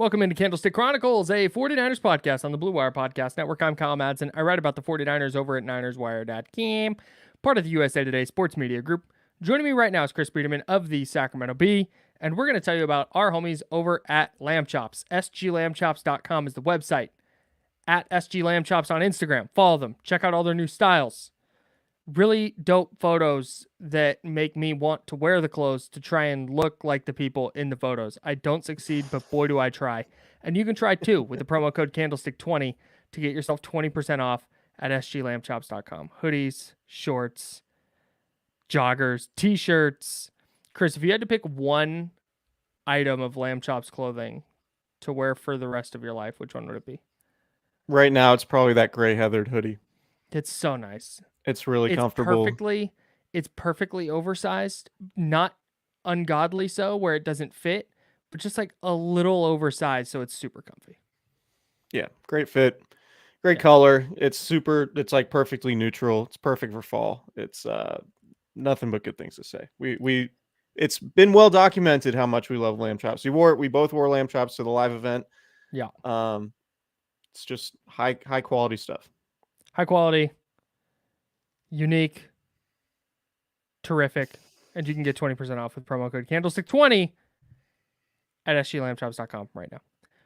Welcome into Candlestick Chronicles, a 49ers podcast on the Blue Wire Podcast Network. I'm Kyle Madsen. I write about the 49ers over at NinersWire.com, part of the USA Today Sports Media Group. Joining me right now is Chris Biederman of the Sacramento Bee, and we're going to tell you about our homies over at Lamb Chops. SGLambchops.com is the website. At SGLambchops on Instagram. Follow them. Check out all their new styles. Really dope photos that make me want to wear the clothes to try and look like the people in the photos. I don't succeed, but boy, do I try. And you can try too with the promo code Candlestick20 to get yourself 20% off at sglambchops.com. Hoodies, shorts, joggers, t-shirts. Chris, if you had to pick one item of Lamb Chops clothing to wear for the rest of your life, which one would it be? Right now, it's probably that gray heathered hoodie. It's so nice. It's really comfortable. It's perfectly oversized, not ungodly so where it doesn't fit, but just like a little oversized, so it's super comfy. Yeah, great fit, great color. It's like perfectly neutral. It's perfect for fall. It's nothing but good things to say. It's been well documented how much we love lamb chops. We both wore lamb chops to the live event. Yeah. It's just high quality stuff. High quality, unique, terrific, and you can get 20% off with promo code Candlestick20 at sglambchops.com right now.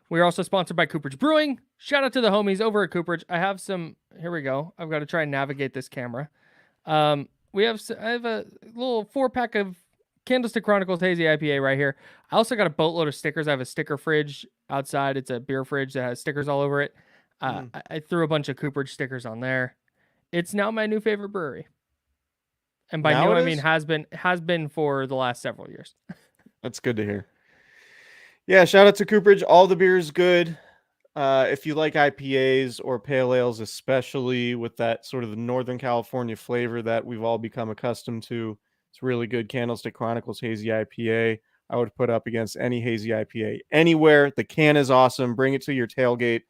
We are also sponsored by Cooperage Brewing. Shout out to the homies over at Cooperage. I have some. Here we go. I've got to try and navigate this camera. I have a little 4-pack of Candlestick Chronicles Hazy IPA right here. I also got a boatload of stickers. I have a sticker fridge outside. It's a beer fridge that has stickers all over it. I threw a bunch of Cooperage stickers on there. It's now my new favorite brewery. And by new, I mean has been for the last several years. That's good to hear. Yeah, shout out to Cooperage. All the beer is good. If you like IPAs or pale ales, especially with that sort of Northern California flavor that we've all become accustomed to, it's really good. Candlestick Chronicles Hazy IPA. I would put up against any Hazy IPA anywhere. The can is awesome. Bring it to your tailgate,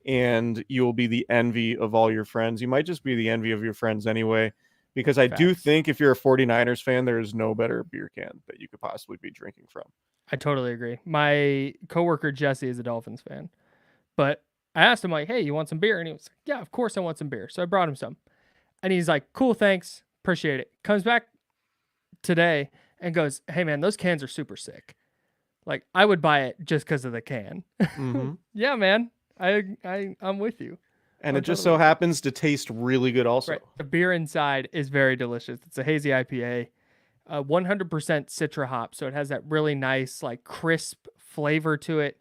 and you will be the envy of all your friends. You might just be the envy of your friends anyway, because I do think if you're a 49ers fan, there is no better beer can that you could possibly be drinking from. I totally agree. My coworker Jesse is a Dolphins fan, but I asked him like, "Hey, you want some beer?" And he was like, "Yeah, of course I want some beer." So I brought him some, and he's like, "Cool, thanks, appreciate it." Comes back today and goes, "Hey man, those cans are super sick. Like I would buy it just because of the can." Mm-hmm. Yeah, man, I'm with you. And it just so happens to taste really good also. Right. The beer inside is very delicious. It's a hazy IPA, 100% Citra hop. So it has that really nice, like crisp flavor to it.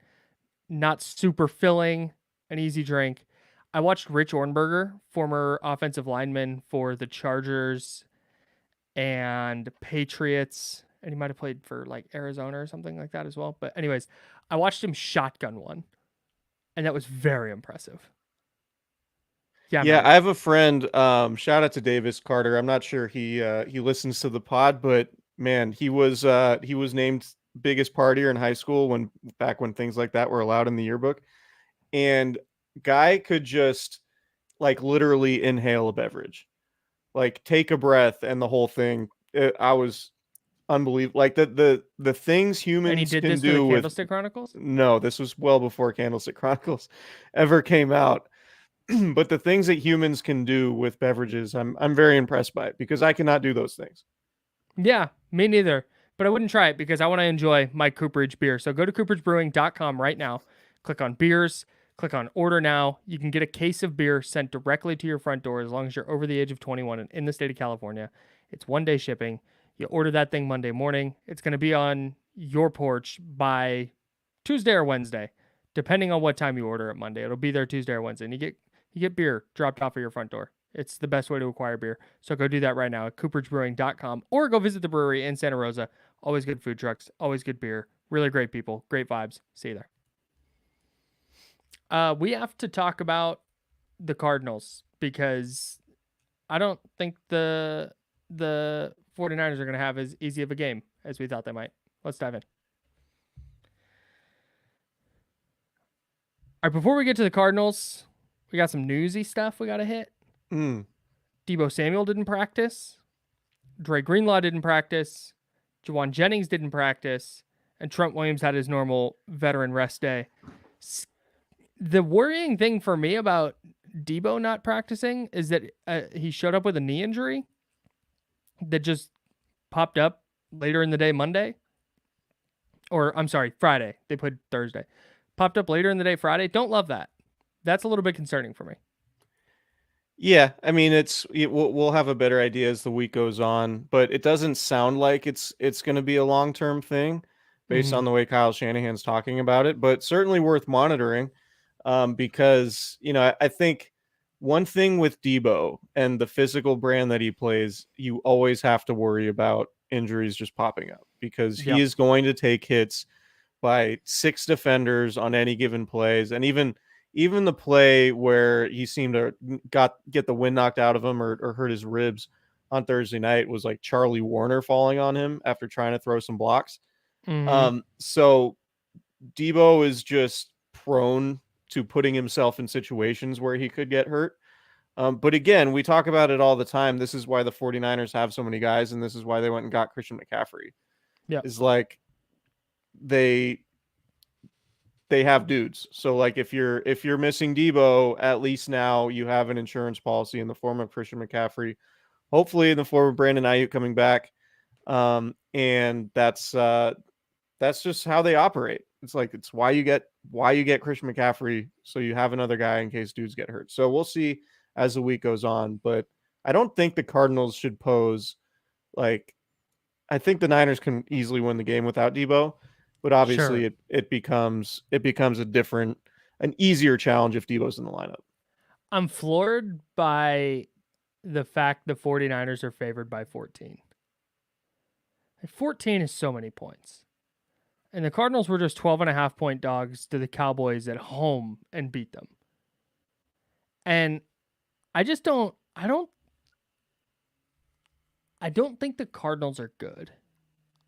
Not super filling, an easy drink. I watched Rich Ornberger, former offensive lineman for the Chargers and Patriots. And he might have played for like Arizona or something like that as well. But anyways, I watched him shotgun one. And that was very impressive. Yeah, I have a friend. Shout out to Davis Carter. I'm not sure he listens to the pod, but man, he was named biggest partier in high school back when things like that were allowed in the yearbook. And guy could just like literally inhale a beverage, like take a breath and the whole thing. I was unbelievable. Like the things humans and he did can this do with with Candlestick Chronicles? No, this was well before Candlestick Chronicles ever came out. But the things that humans can do with beverages, I'm very impressed by it because I cannot do those things. Yeah, me neither. But I wouldn't try it because I want to enjoy my Cooperage beer. So go to cooperagebrewing.com right now. Click on beers. Click on order now. You can get a case of beer sent directly to your front door as long as you're over the age of 21 and in the state of California. It's 1-day shipping. You order that thing Monday morning. It's going to be on your porch by Tuesday or Wednesday, depending on what time you order it Monday. It'll be there Tuesday or Wednesday. And you get beer dropped off at your front door. It's the best way to acquire beer. So go do that right now at cooperagebrewing.com or go visit the brewery in Santa Rosa. Always good food trucks, always good beer, really great people, great vibes. See you there. We have to talk about the Cardinals because I don't think the 49ers are going to have as easy of a game as we thought they might. Let's dive in. All right, before we get to the Cardinals, we got some newsy stuff we got to hit. Deebo Samuel didn't practice. Dre Greenlaw didn't practice. Jawan Jennings didn't practice. And Trent Williams had his normal veteran rest day. The worrying thing for me about Debo not practicing is that he showed up with a knee injury that just popped up later in the day Monday. Or I'm sorry, Friday. They played Thursday. Popped up later in the day Friday. Don't love that. That's a little bit concerning for me. Yeah, I mean we'll have a better idea as the week goes on, but it doesn't sound like it's going to be a long-term thing based Mm-hmm. on the way Kyle Shanahan's talking about it, but certainly worth monitoring because I think one thing with Debo and the physical brand that he plays, you always have to worry about injuries just popping up because he Yep. is going to take hits by six defenders on any given plays, and even the play where he seemed to get the wind knocked out of him or hurt his ribs on Thursday night was like Charlie Warner falling on him after trying to throw some blocks. Mm-hmm. So Debo is just prone to putting himself in situations where he could get hurt. But again, we talk about it all the time. This is why the 49ers have so many guys, and this is why they went and got Christian McCaffrey. Yep. Is like they have dudes. So like if you're missing Debo, at least now you have an insurance policy in the form of Christian McCaffrey, hopefully in the form of Brandon Ayuk coming back. And that's just how they operate. It's why you get Christian McCaffrey, so you have another guy in case dudes get hurt. So we'll see as the week goes on, but I don't think the Cardinals should pose like I think the Niners can easily win the game without Debo, but obviously Sure. it becomes an easier challenge if Debo's in the lineup. I'm floored by the fact the 49ers are favored by 14. 14 is so many points. And the Cardinals were just 12 and a half point dogs to the Cowboys at home and beat them. And I just don't I don't think the Cardinals are good.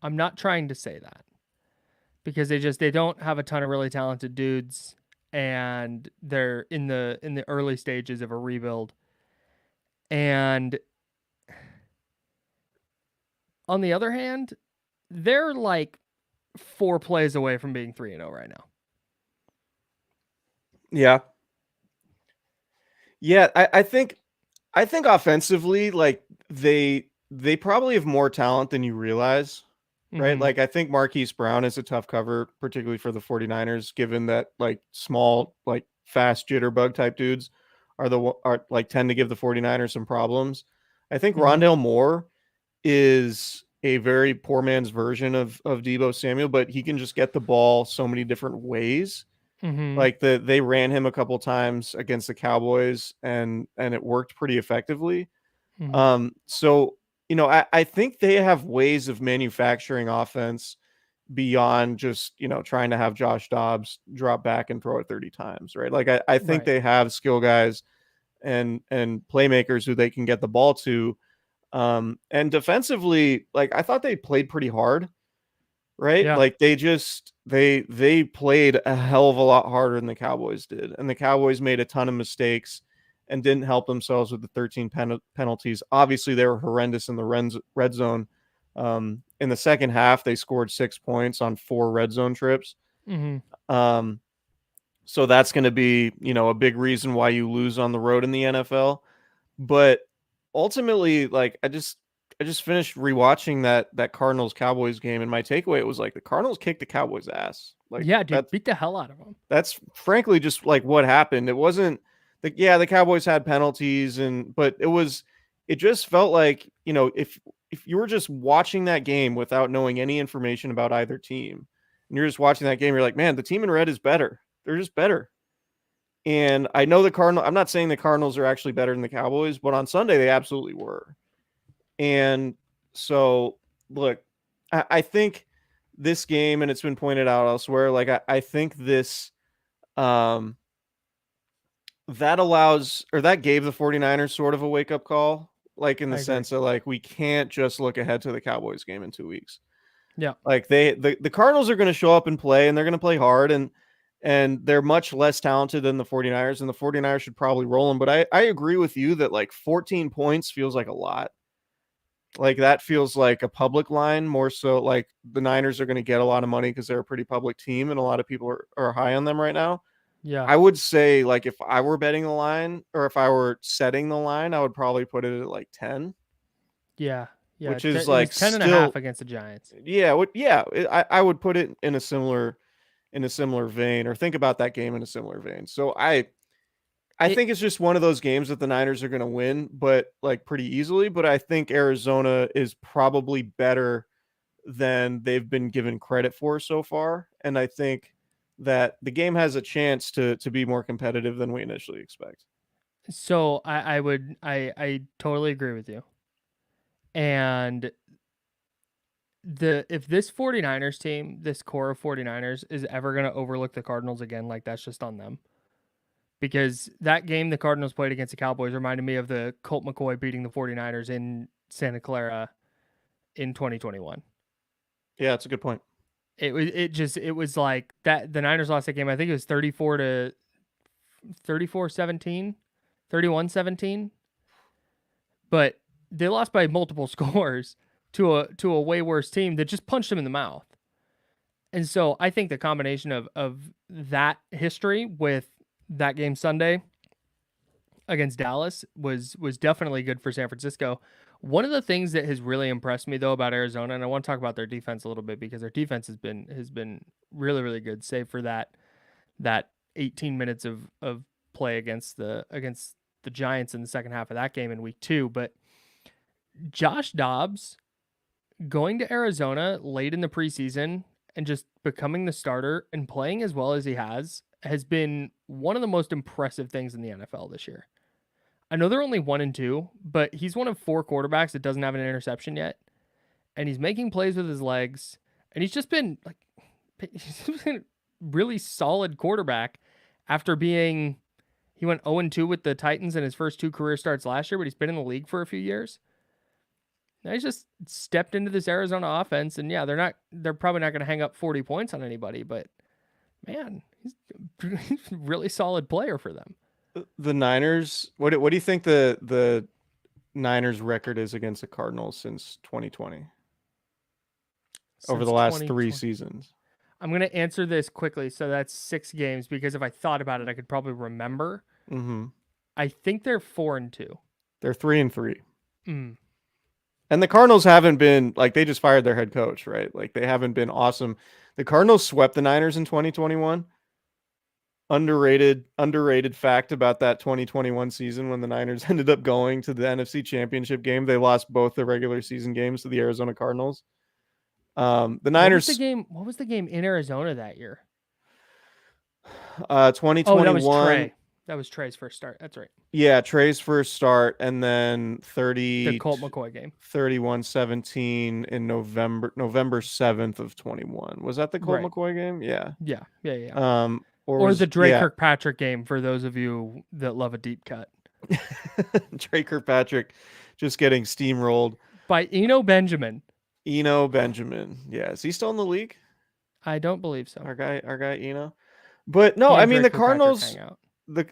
I'm not trying to say that because they don't have a ton of really talented dudes and they're in the early stages of a rebuild. And on the other hand, they're like 4 plays away from being 3-0 right now. Yeah. Yeah, I think offensively, like they probably have more talent than you realize, right? Mhm. Like I think Marquise Brown is a tough cover, particularly for the 49ers, given that like small, like fast jitterbug type dudes are like tend to give the 49ers some problems. I think Mhm. Rondale Moore is a very poor man's version of Debo Samuel, but he can just get the ball so many different ways. Mhm. Like they ran him a couple times against the Cowboys and it worked pretty effectively. Mhm. So I think they have ways of manufacturing offense beyond just trying to have Josh Dobbs drop back and throw it 30 times, right? Like I think Right. they have skill guys and playmakers who they can get the ball to. And defensively, like I thought they played pretty hard, right? Yeah. Like they played a hell of a lot harder than the Cowboys did, and the Cowboys made a ton of mistakes and didn't help themselves with the 13 penalties. Obviously, they were horrendous in the red zone. In the second half, they scored 6 points on 4 red zone trips. Mhm. Um, so that's going to be a big reason why you lose on the road in the NFL. But ultimately, like I just finished rewatching that Cardinals Cowboys game, and my takeaway was like the Cardinals kicked the Cowboys ass. Like Yeah, dude, beat the hell out of them. that's frankly just like what happened. It wasn't the Cowboys had penalties but it just felt like, if you were just watching that game without knowing any information about either team, and you're just watching that game, you're like, man, the team in red is better. They're just better. And I know I'm not saying the Cardinals are actually better than the Cowboys, but on Sunday they absolutely were. And so, look, I think this game, and it's been pointed out elsewhere, like I think this um that allows or that gave the 49ers sort of a wake up call, like in the I agree. sense that like we can't just look ahead to the Cowboys game in 2 weeks. Yeah. Like the Cardinals are going to show up and play, and they're going to play hard, and they're much less talented than the 49ers, and the 49ers should probably roll them. But I agree with you that like 14 points feels like a lot. Like that feels like a public line more so. Like the Niners are going to get a lot of money because they're a pretty public team and a lot of people are high on them right now. Yeah. I would say, like, if I were betting the line or if I were setting the line, I would probably put it at like 10, Yeah. Yeah. which is It was like 10.5 still, against the Giants. yeah, I would put it in a similar vein, or think about that game in a similar vein. So I It think it's just one of those games that the Niners are going to win, but like pretty easily. But I think Arizona is probably better than they've been given credit for so far, and I think that the game has a chance to be more competitive than we initially expect. so I totally agree with you. And the if this 49ers team, this core of 49ers is ever going to overlook the Cardinals again, like that's just on them. Because that game the Cardinals played against the Cowboys reminded me of the Colt McCoy beating the 49ers in Santa Clara in 2021. Yeah, that's a good point. It was like that the Niners lost that game. I think it was 34-17, 31-17, but they lost by multiple scores to a way worse team that just punched them in the mouth. And so I think the combination of that history with that game Sunday against Dallas was definitely good for San Francisco. One of the things that has really impressed me though about Arizona, and I want to talk about their defense a little bit because their defense has been really really good, save for that 18 minutes of play against the Giants in the second half of that game in week 2. But Josh Dobbs going to Arizona late in the preseason and just becoming the starter and playing as well as he has been one of the most impressive things in the NFL this year. I know they're only 1-2, but he's one of 4 quarterbacks that doesn't have an interception yet, and he's making plays with his legs, and he's just been like he's been a really solid quarterback after being he went 0-2 with the Titans in his first 2 career starts last year, but he's been in the league for a few years. Now he's just stepped into this Arizona offense, and yeah, they're probably not going to hang up 40 points on anybody, but man, he's a really solid player for them. The Niners. What do you think the Niners record is against the Cardinals since 2020 over the Since last 3 2020. seasons? I'm going to answer this quickly. So that's 6 games because if I thought about it, I could probably remember. Mm-hmm. I think they're 4-2. They're 3-3. Mm. And the Cardinals haven't been like, they just fired their head coach, right? Like, they haven't been awesome. The Cardinals swept the Niners in 2021. Underrated fact about that 2021 season, when the Niners ended up going to the NFC Championship game. They lost both the regular season games to the Arizona Cardinals. The Niners, What was the game in Arizona that year? 2021. Oh, that was Trey. That was Trey's first start. That's right. Yeah, Trey's first start, and then The Colt McCoy game. 31-17 in November 7th of 21. Was that the Colt Right. McCoy game? Yeah. Yeah. Or The Dre yeah. Kirkpatrick game for those of you that love a deep cut. Dre Kirkpatrick just getting steamrolled By Eno Benjamin. Eno Benjamin. Yeah, is he still in the league? I don't believe so. Our guy Eno. But no, He I and mean Dre the Kirkpatrick Cardinals hang out.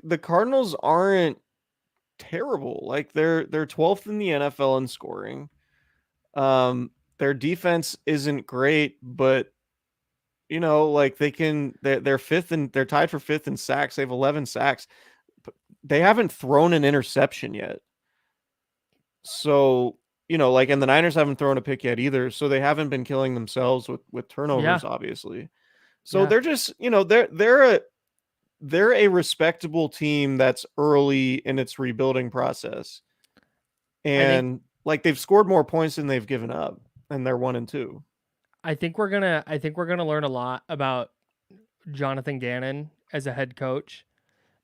the Cardinals aren't terrible. Like, they're 12th in the NFL in scoring. Their defense isn't great, but like, they're fifth, and they're tied for 5th in sacks. They have 11 sacks. But they haven't thrown an interception yet. So, like, and the Niners haven't thrown a pick yet either. So they haven't been killing themselves with turnovers, obviously. So they're just, they're a respectable team that's early in its rebuilding process. And like, they've scored more points than they've given up, and they're 1-2. I think we're gonna learn a lot about Jonathan Gannon as a head coach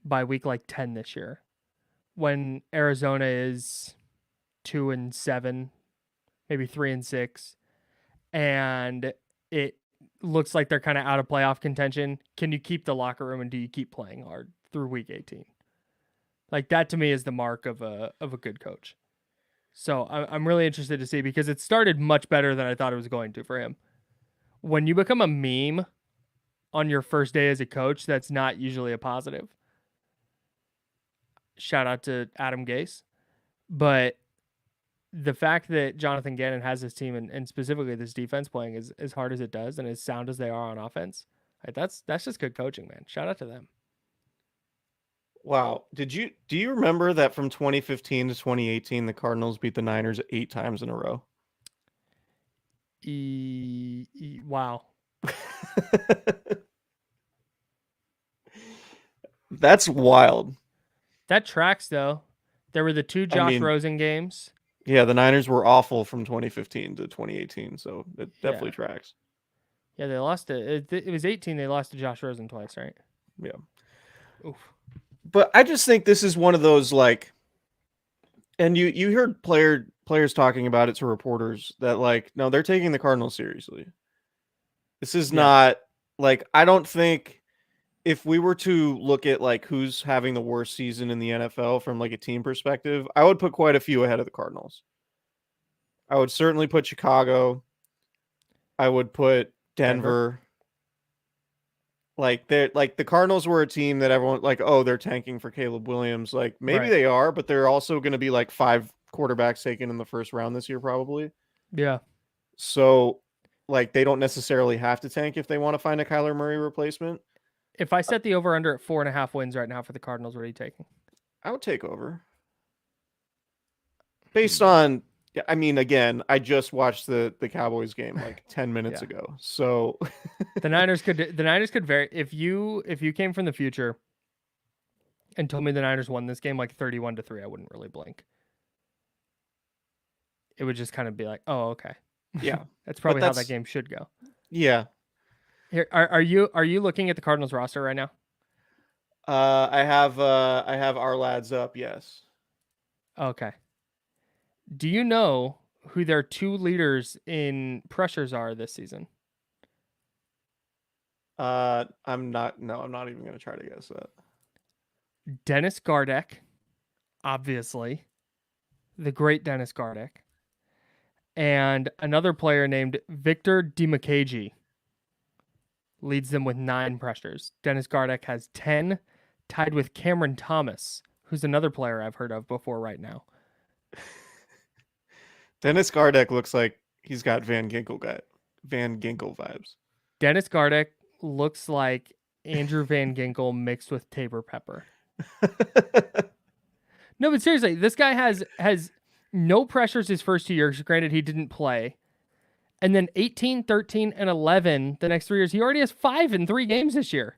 by week like 10 this year, when Arizona is 2-7, maybe 3-6, and it looks like they're kind of out of playoff contention. Can you keep the locker room, and do you keep playing hard through week 18? Like, that to me is the mark of a good coach. So I'm really interested to see, because it started much better than I thought it was going to for him. When you become a meme on your first day as a coach, that's not usually a positive. Shout out to Adam Gase. But the fact that Jonathan Gannon has his team, and specifically this defense, playing as hard as it does and as sound as they are on offense, like, that's just good coaching, man. Shout out to them. Wow. Do you remember that from 2015 to 2018 the Cardinals beat the Niners 8 times in a row? Wow. That's wild. That tracks though. There were the two I Josh mean, Rosen games. yeah, the Niners were awful from 2015 to 2018, so it definitely Yeah. tracks. Yeah, they lost it was 18. They lost to Josh Rosen twice, right? Yeah. Oof. But I just think this is one of those like, and you heard players talking about it to reporters that like, no, they're taking the Cardinals seriously. This is Yeah. not like, I don't think if we were to look at like who's having the worst season in the NFL from like a team perspective, I would put quite a few ahead of the Cardinals. I would certainly put Chicago. I would put Denver. Denver. Like they're like the Cardinals were a team that everyone like, oh, they're tanking for Caleb Williams. Like maybe Right. they are, but they're also going to be like 5 quarterbacks taken in the first round this year, probably. Yeah. So like they don't necessarily have to tank if they want to find a Kyler Murray replacement. If I set the over under at 4.5 wins right now for the Cardinals, what are you taking? I would take over based Hmm. on. Yeah, I mean, again, I just watched the Cowboys game like 10 minutes Yeah. ago, so The Niners could very if you came from the future and told me the Niners won this game like 31-3, I wouldn't really blink. It would just kind of be like, "Oh, okay." yeah. That's But probably how that that's game should go. yeah. Here, are you looking at the Cardinals roster right now? I have our lads up. Yes. Okay. Do you know who their two leaders in pressures are this season? I'm not. No, I'm not even gonna try to guess that. Dennis Gardeck, obviously, the great Dennis Gardeck, and another player named Victor Dimukeji leads them with 9 pressures. Dennis Gardeck has 10, tied with Cameron Thomas, who's another player I've heard of before right now. Dennis Gardeck looks like he's got Van Ginkel vibes. Dennis Gardeck looks like Andrew Van Ginkel mixed with Tabor Pepper. No, but seriously, this guy has no pressures his first 2 years. Granted, he didn't play. And then 18, 13, and 11 the next 3 years. He already has 5 in 3 games this year.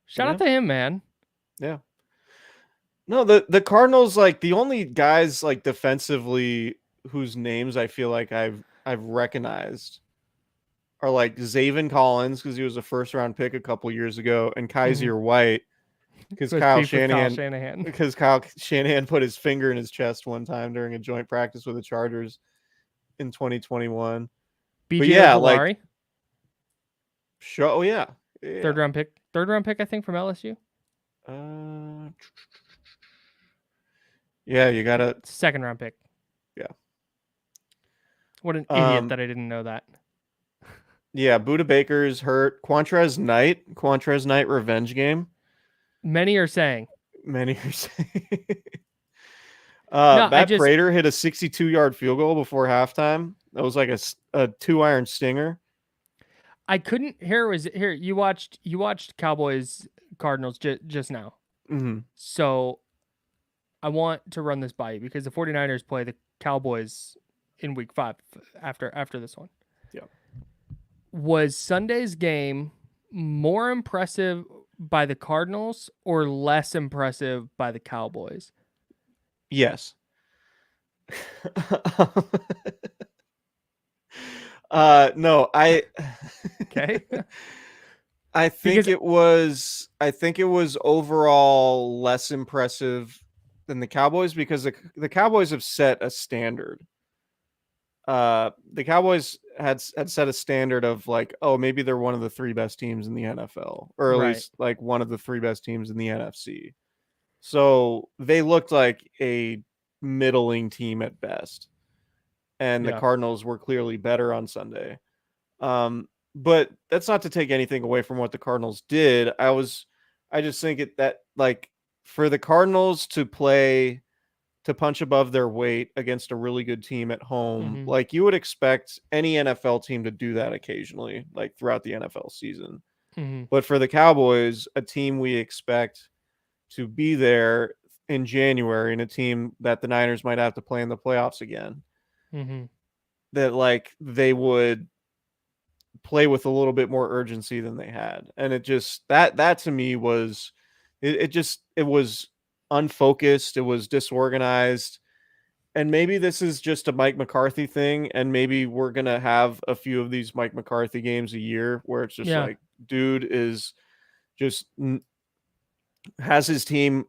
Shout out Yeah, to him, man. yeah. No, the Cardinals, like the only guys like defensively whose names I feel like I've recognized are like Zaven Collins because he was a first round pick a couple years ago, and Mm-hmm. Kaiser White because With beef with Kyle Shanahan. Kyle Shanahan put his finger in his chest one time during a joint practice with the Chargers in 2021. But BJ yeah, like Ojolari, show. Oh yeah, yeah. Third round pick, I think, from LSU. Uh, yeah, you gotta. Second round pick. Yeah. What an idiot Um, that I didn't know that. yeah. Buda Baker's hurt. Quantrez Knight revenge game. Many are saying. Many are saying. No, I Matt just Prater hit a 62-yard field goal before halftime. That was like a 2-iron stinger. I couldn't here you watched Cowboys Cardinals just now. Mm-hmm. So I want to run this by you because the 49ers play the Cowboys in week 5 after this one. Yeah. Was Sunday's game more impressive by the Cardinals or less impressive by the Cowboys? Yes. No, Okay. I Because think it was overall less impressive than the Cowboys because the Cowboys have set a standard. The Cowboys had set a standard of like, oh, maybe they're one of the 3 best teams in the NFL, or at right. least like one of the 3 best teams in the NFC. So they looked like a middling team at best, and the Yeah. Cardinals were clearly better on Sunday. But that's not to take anything away from what the Cardinals did. I just think that like for the Cardinals to punch above their weight against a really good team at home, Mhm. like you would expect any NFL team to do that occasionally, like throughout the NFL season. Mhm. But for the Cowboys, a team we expect to be there in January in a team that the Niners might have to play in the playoffs again, Mm-hmm. that like they would play with a little bit more urgency than they had. And it just that to me was it was unfocused, it was disorganized. And maybe this is just a Mike McCarthy thing, and maybe we're gonna have a few of these Mike McCarthy games a year where it's just Yeah, like dude is just has his team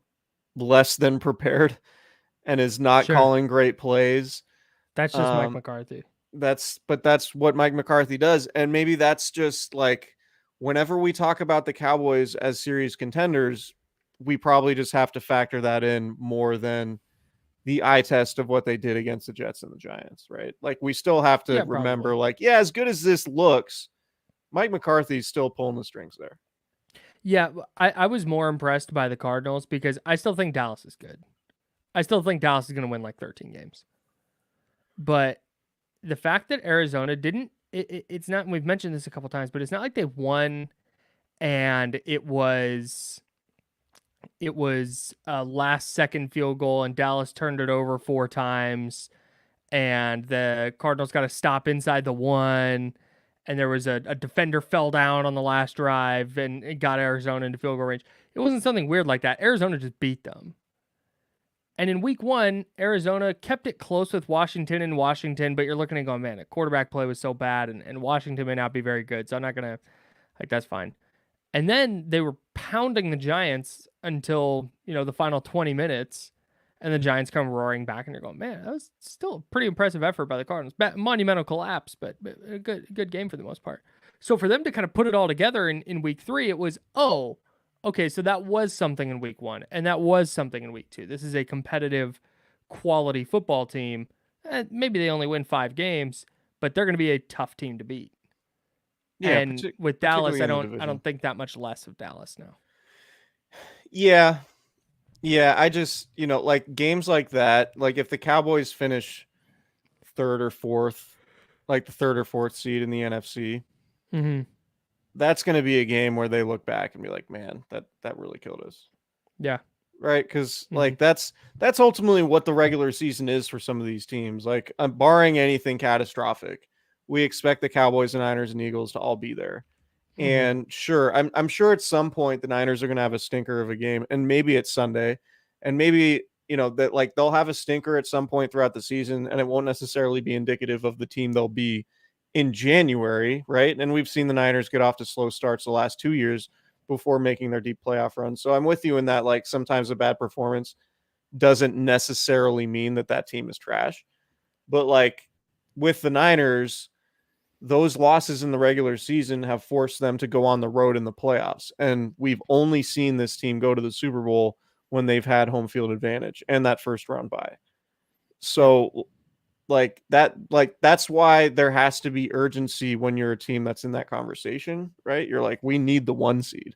less than prepared and is not sure. calling great plays. That's just Mike Um, McCarthy. that's what Mike McCarthy does, and maybe that's just like whenever we talk about the Cowboys as serious contenders, we probably just have to factor that in more than the eye test of what they did against the Jets and the Giants, right? Like we still have to Yeah, remember, probably. like, yeah, as good as this looks, Mike McCarthy's still pulling the strings there. Yeah, I was more impressed by the Cardinals because I still think Dallas is good. I still think Dallas is going to win like 13 games. But the fact that Arizona didn't, it's not, we've mentioned this a couple times, but it's not like they won and it was a last second field goal and Dallas turned it over 4 times and the Cardinals got to stop inside the one and there was a defender fell down on the last drive and it got Arizona into field goal range. It wasn't something weird like that. Arizona just beat them. And in week one, Arizona kept it close with Washington, but you're looking and going, man, the quarterback play was so bad and Washington may not be very good. So I'm not going to, like, that's fine. And then they were pounding the Giants until, the final 20 minutes. And the Giants come roaring back, and you're going, man, that was still a pretty impressive effort by the Cardinals. Monumental collapse, but a good game for the most part. So for them to kind of put it all together in week three, it was, oh, okay, so that was something in week one, and that was something in week two. This is a competitive, quality football team. Maybe they only win 5 games, but they're going to be a tough team to beat. Yeah, And with Dallas, particularly I in the don't I division. don't think that much less of Dallas now. Yeah, yeah. I just like games like that. Like if the Cowboys finish third or fourth, like the third or fourth seed in the NFC, Mm-hmm. that's going to be a game where they look back and be like, man, that really killed us. Yeah. Right, because Mm-hmm. like that's ultimately what the regular season is for some of these teams. Like, barring anything catastrophic, we expect the Cowboys and Niners and Eagles to all be there. Mm-hmm. And sure, I'm sure at some point the Niners are going to have a stinker of a game, and maybe it's Sunday, and maybe that like they'll have a stinker at some point throughout the season, and it won't necessarily be indicative of the team they'll be in January, right? And we've seen the Niners get off to slow starts the last 2 years before making their deep playoff run. So I'm with you in that, like, sometimes a bad performance doesn't necessarily mean that team is trash. But like with the Niners, those losses in the regular season have forced them to go on the road in the playoffs. And we've only seen this team go to the Super Bowl when they've had home field advantage and that first round bye. Yep. So that's why there has to be urgency when you're a team that's in that conversation, right? You're like, we need the 1 seed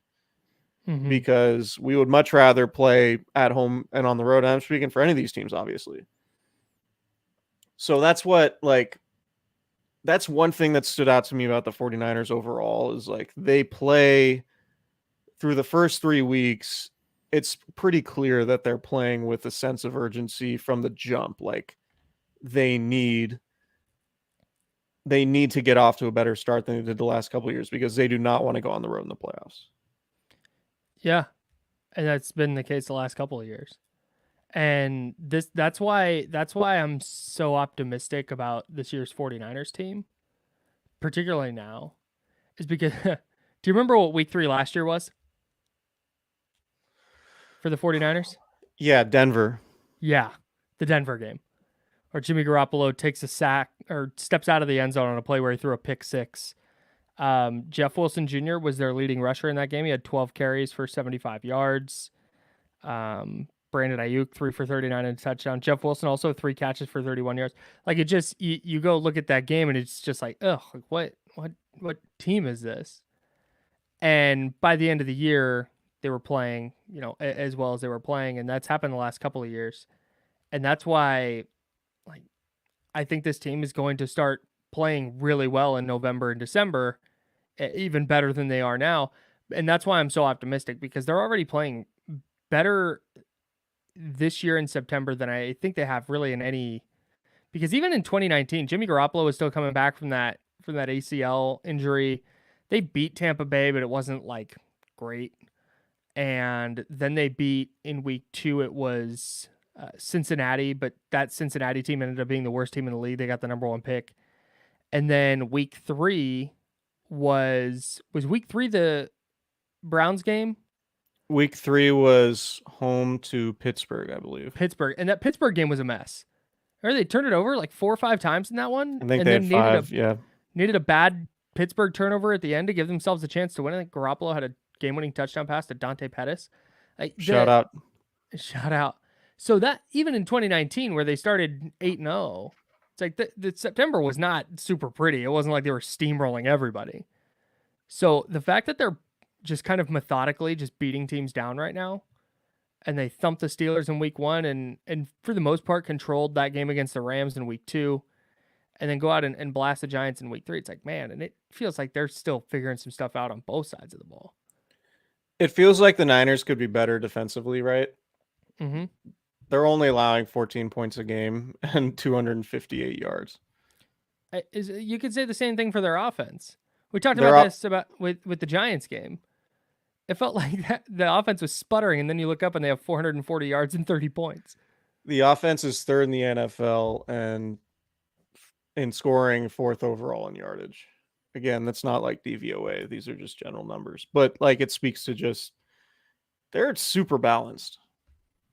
Mm-hmm. because we would much rather play at home and on the road. And I'm speaking for any of these teams, obviously. So that's one thing that stood out to me about the 49ers overall is like they play through the first 3 weeks. It's pretty clear that they're playing with a sense of urgency from the jump. Like they need to get off to a better start than they did the last couple of years because they do not want to go on the road in the playoffs. Yeah. And that's been the case the last couple of years. And that's why I'm so optimistic about this year's 49ers team, particularly now, is because do you remember what week 3 last year was for the 49ers? Yeah, Denver. Yeah, the Denver game. Or Jimmy Garoppolo takes a sack or steps out of the end zone on a play where he threw a pick six. Jeff Wilson Jr. was their leading rusher in that game. He had 12 carries for 75 yards. Brandon Ayuk 3 for 39 and a touchdown. Jeff Wilson also 3 catches for 31 yards. Like it just you go look at that game and it's just like, ugh, like what team is this? And by the end of the year, they were playing, as well as they were playing, and that's happened the last couple of years. And that's why, like, I think this team is going to start playing really well in November and December, even better than they are now. And that's why I'm so optimistic because they're already playing better this year in September than I think they have really in any, because even in 2019, Jimmy Garoppolo was still coming back from that ACL injury. They beat Tampa Bay, but it wasn't like great. And then they beat in week 2. It was Cincinnati, but that Cincinnati team ended up being the worst team in the league. They got the number 1 pick. And then week 3 was week 3 the Browns game. Week 3 was home to Pittsburgh, I believe. Pittsburgh, and that Pittsburgh game was a mess. Or they turned it over like 4 or 5 times in that one, I think and they then had 5. Yeah. needed a bad Pittsburgh turnover at the end to give themselves a chance to win. I think Garoppolo had a game-winning touchdown pass to Dante Pettis. Shout out. Shout out. So that even in 2019, where they started 8-0, it's like the September was not super pretty. It wasn't like they were steamrolling everybody. So the fact that they're just kind of methodically just beating teams down right now, and they thumped the Steelers in week 1 and for the most part controlled that game against the Rams in week 2, and then go out and blast the Giants in week 3. It's like, man, and it feels like they're still figuring some stuff out on both sides of the ball. It feels like the Niners could be better defensively, right? Mm-hmm. They're only allowing 14 points a game and 258 yards. You could say the same thing for their offense. We talked about this with the Giants game. It felt like the offense was sputtering, and then you look up and they have 440 yards and 30 points. The offense is 3rd in the NFL and in scoring, 4th overall in yardage. Again, that's not like DVOA. These are just general numbers. But like it speaks to just they're super balanced.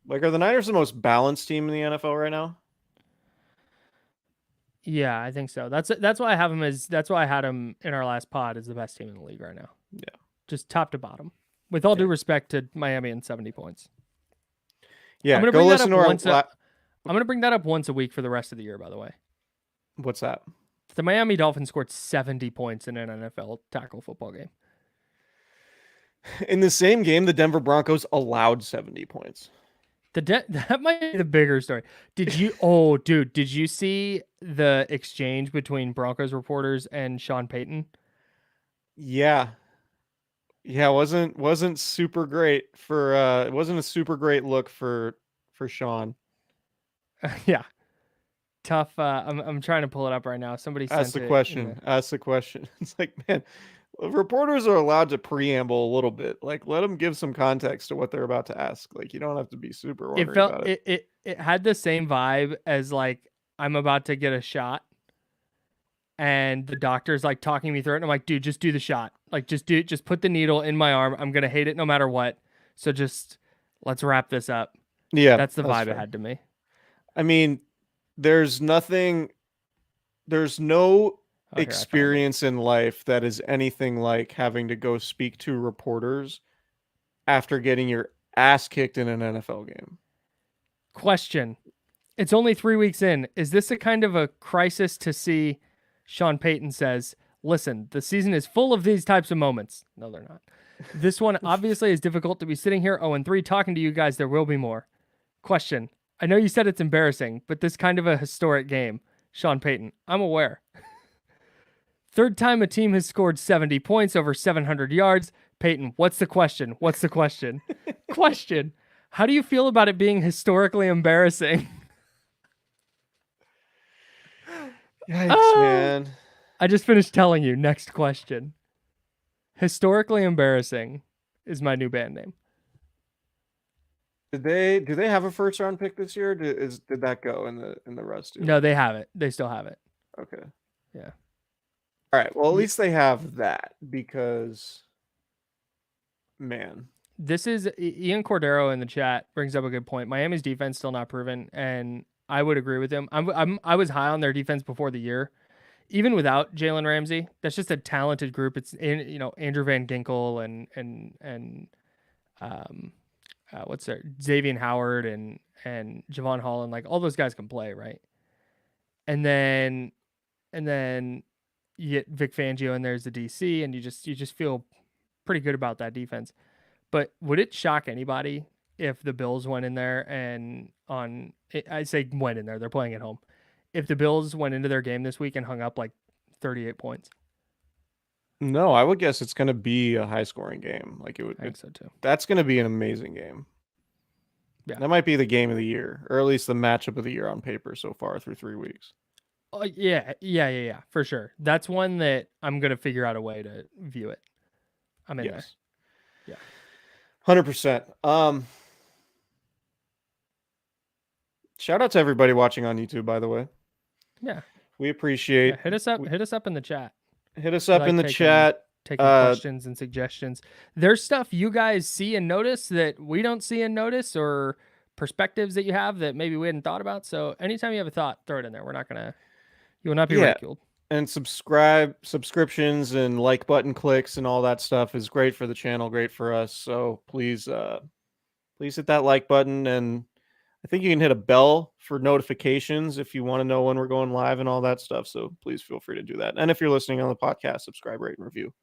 Like, are the Niners the most balanced team in the NFL right now? Yeah, I think so. That's why I have them that's why I had them in our last pod as the best team in the league right now. Yeah. Just top to bottom. With all due respect to Miami and 70 points. Yeah, I'm gonna go bring listen that up to our. I'm going to bring that up once a week for the rest of the year, by the way. What's that? The Miami Dolphins scored 70 points in an NFL tackle football game. In the same game, the Denver Broncos allowed 70 points. That might be the bigger story. Did you see the exchange between Broncos reporters and Sean Payton? Yeah. Yeah, wasn't super great for it wasn't a super great look for Sean. Yeah. Tough. I'm trying to pull it up right now. Somebody Ask sent the question. Ask the question. It's like, man, reporters are allowed to preamble a little bit. Like, let them give some context to what they're about to ask. Like, you don't have to be super worried about it. It had the same vibe as like I'm about to get a shot, and the doctor's like talking me through it. And I'm like, dude, just do the shot. Like, just put the needle in my arm. I'm gonna hate it no matter what. So just let's wrap this up. Yeah, that's the vibe it had to me. I mean, there's no experience in life that is anything like having to go speak to reporters after getting your ass kicked in an NFL game. Question. It's only 3 weeks in. Is this a kind of a crisis to see? Sean Payton says, listen, the season is full of these types of moments. No, they're not. This one obviously is difficult to be sitting here 0-3 talking to you guys. There will be more. Question. I know you said it's embarrassing, but this kind of a historic game. Sean Payton. I'm aware. Third time a team has scored 70 points over 700 yards. Peyton, what's the question? What's the question? Question. How do you feel about it being historically embarrassing? Yikes, man. I just finished telling you. Next question. Historically embarrassing is my new band name. Do they have a first round pick this year? Did that go in the Rust? No, they have it. They still have it. Okay. Yeah. All right. Well, at least they have that because, man, this is Ian Cordero in the chat brings up a good point. Miami's defense still not proven, and I would agree with him. I was high on their defense before the year, even without Jalen Ramsey. That's just a talented group. It's Andrew Van Ginkel and what's their Xavier Howard and Javon Holland, like all those guys can play, right? And then you get Vic Fangio and there's the DC, and you just feel pretty good about that defense. But would it shock anybody if the Bills went in there and I say went in there, they're playing at home. If the Bills went into their game this week and hung up like 38 points? No, I would guess it's going to be a high scoring game. Like it would. I think so too. That's going to be an amazing game. Yeah. That might be the game of the year, or at least the matchup of the year on paper so far through 3 weeks. Yeah, for sure. That's one that I'm gonna figure out a way to view it. I'm in there. Yes. Yeah. 100%. Shout out to everybody watching on YouTube, by the way. Yeah. We appreciate. Hit us up. Hit us up in the chat. Hit us We up like in the taking chat. questions and suggestions. There's stuff you guys see and notice that we don't see and notice, or perspectives that you have that maybe we hadn't thought about. So anytime you have a thought, throw it in there. You will not be ridiculed. And subscriptions and like button clicks and all that stuff is great for the channel, great for us. So please hit that like button, and I think you can hit a bell for notifications if you want to know when we're going live and all that stuff. So please feel free to do that. And if you're listening on the podcast, subscribe, rate, and review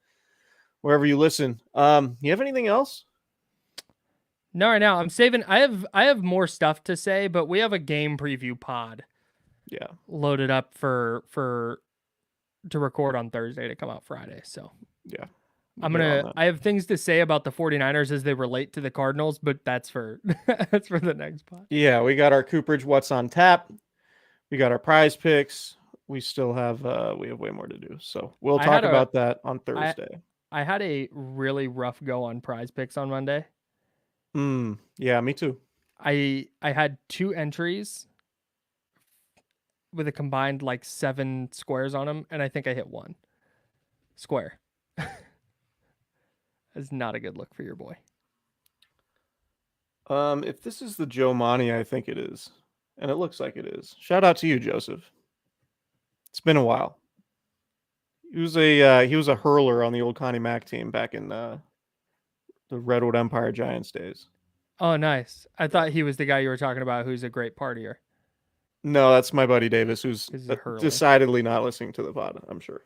wherever you listen. You have anything else? No, right now I'm saving. I have more stuff to say, but we have a game preview pod. Yeah. Loaded up to record on Thursday to come out Friday. So yeah. I have things to say about the 49ers as they relate to the Cardinals, but that's for that's for the next pod. Yeah, we got our Cooperage What's on Tap. We got our prize picks. We still have we have way more to do. So we'll talk about that on Thursday. I had a really rough go on prize picks on Monday. Yeah, me too. I had 2 entries with a combined like 7 squares on them, and I think I hit 1 square. That's not a good look for your boy. If this is the Joe Monty, I think it is. And it looks like it is. Shout out to you, Joseph. It's been a while. He was a hurler on the old Connie Mack team back in the Redwood Empire Giants days. Oh, nice. I thought he was the guy you were talking about who's a great partier. No, that's my buddy Davis, who's decidedly not listening to the pod, I'm sure.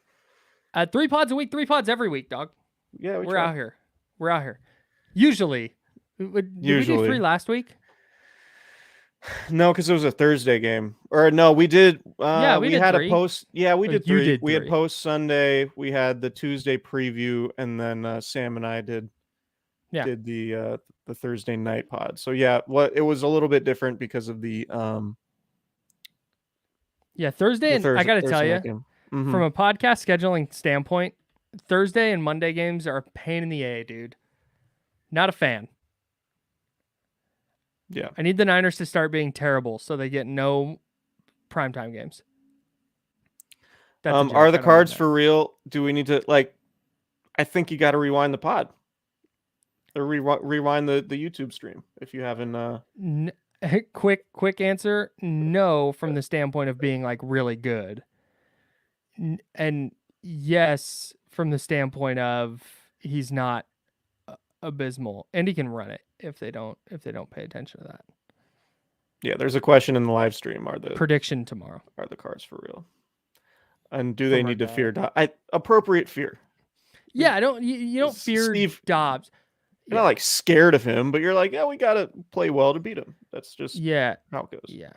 3 pods a week, 3 pods every week, dog. Yeah, we're out here. We're out here. Usually. Did we do 3 last week? No, because it was a Thursday game. Or no, we did. We did had 3. A post. Yeah, we did 3. You did 3. We had post Sunday. We had the Tuesday preview, and then Sam and I did the Thursday night pod. So yeah, it was a little bit different because of the Thursday. And I got to tell you, from a podcast scheduling standpoint, Thursday and Monday games are a pain in the A, dude. Not a fan. Yeah. I need the Niners to start being terrible so they get no primetime games. Are the cards for real? Do we need to I think you got to rewind the pod. Or rewind the YouTube stream if you haven't quick answer, no, from the standpoint of being like really good. And yes, from the standpoint of he's not abysmal, and he can run it if they don't pay attention to that. Yeah, there's a question in the live stream. Are the prediction tomorrow? Are the cards for real? And do they need to fear appropriate fear? Yeah, you don't fear Steve Dobbs. You're not scared of him, but you're like, yeah, we gotta play well to beat him. That's just how it goes. Yeah.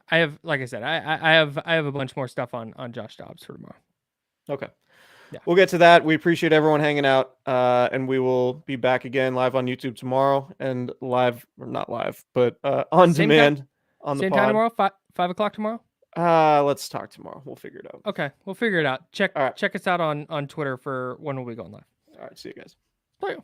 I have, like I said, I have a bunch more stuff on Josh Dobbs for tomorrow. Okay. Yeah. We'll get to that. We appreciate everyone hanging out, and we will be back again live on YouTube tomorrow, and not live, but on demand on the pod. Same time tomorrow, 5 o'clock tomorrow. Let's talk tomorrow. We'll figure it out. Okay, we'll figure it out. Check us out on Twitter for when we'll be going live. All right, see you guys. Bye.